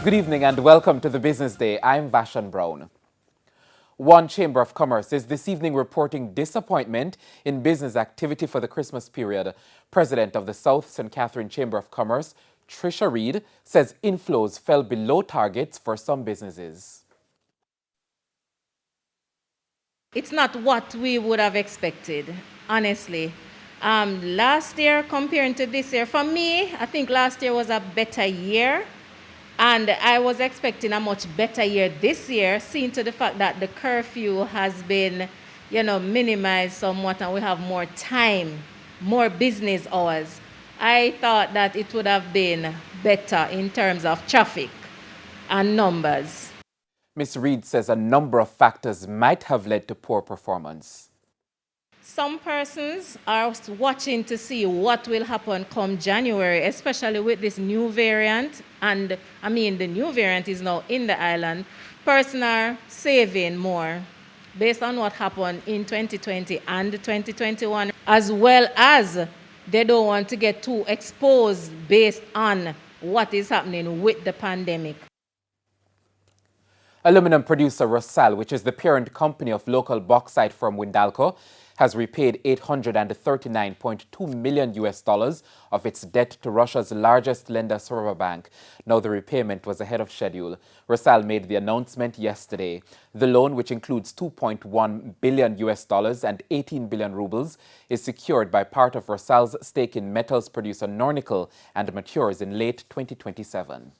Good evening and welcome to the Business Day. I'm Vashan Brown. One Chamber of Commerce is this evening reporting disappointment in business activity for the Christmas period. President of the South St. Catherine Chamber of Commerce, Tricia Reed, says inflows fell below targets for some businesses. It's not what we would have expected, honestly. Last year comparing to this year, for me, I think last year was a better year. And I was expecting a much better year this year, seeing to the fact that the curfew has been, minimized somewhat and we have more time, more business hours. I thought that it would have been better in terms of traffic and numbers. Ms. Reed says a number of factors might have led to poor performance. Some persons are watching to see what will happen come January, especially with this new variant. And the new variant is now in the island. Persons are saving more based on what happened in 2020 and 2021, as well as they don't want to get too exposed based on what is happening with the pandemic. Aluminum producer Rusal, which is the parent company of local bauxite firm Windalco, has repaid $839.2 million of its debt to Russia's largest lender, Bank. Now the repayment was ahead of schedule. Rusal made the announcement yesterday. The loan, which includes $2.1 billion and 18 billion rubles, is secured by part of Rusal's stake in metals producer Nornickel and matures in late 2027.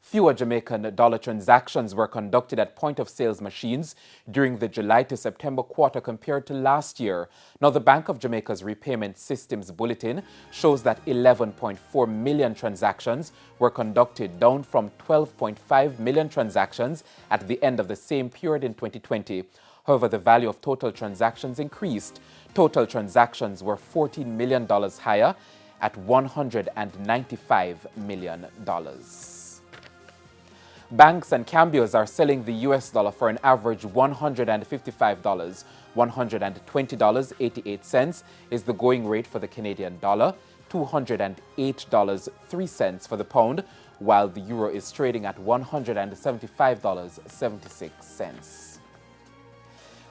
Fewer Jamaican dollar transactions were conducted at point-of-sales machines during the July to September quarter compared to last year. Now, the Bank of Jamaica's Repayment Systems Bulletin shows that 11.4 million transactions were conducted, down from 12.5 million transactions at the end of the same period in 2020. However, the value of total transactions increased. Total transactions were $14 million higher at $195 million. Banks and cambios are selling the US dollar for an average $155. $120.88 is the going rate for the Canadian dollar, $208.03 for the pound, while the euro is trading at $175.76.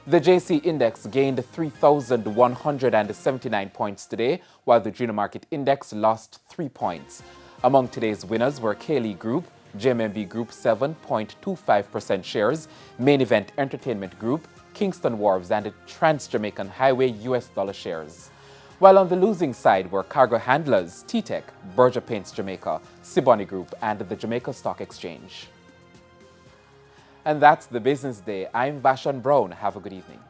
The JC Index gained 3,179 points today, while the Junior Market Index lost 3 points. Among today's winners were Kaylee Group, JMMB Group 7.25% shares, Main Event Entertainment Group, Kingston Wharves, and Trans-Jamaican Highway US dollar shares. While on the losing side were Cargo Handlers, T-Tech, Berger Paints Jamaica, Siboney Group, and the Jamaica Stock Exchange. And that's the Business Day. I'm Vashan Brown. Have a good evening.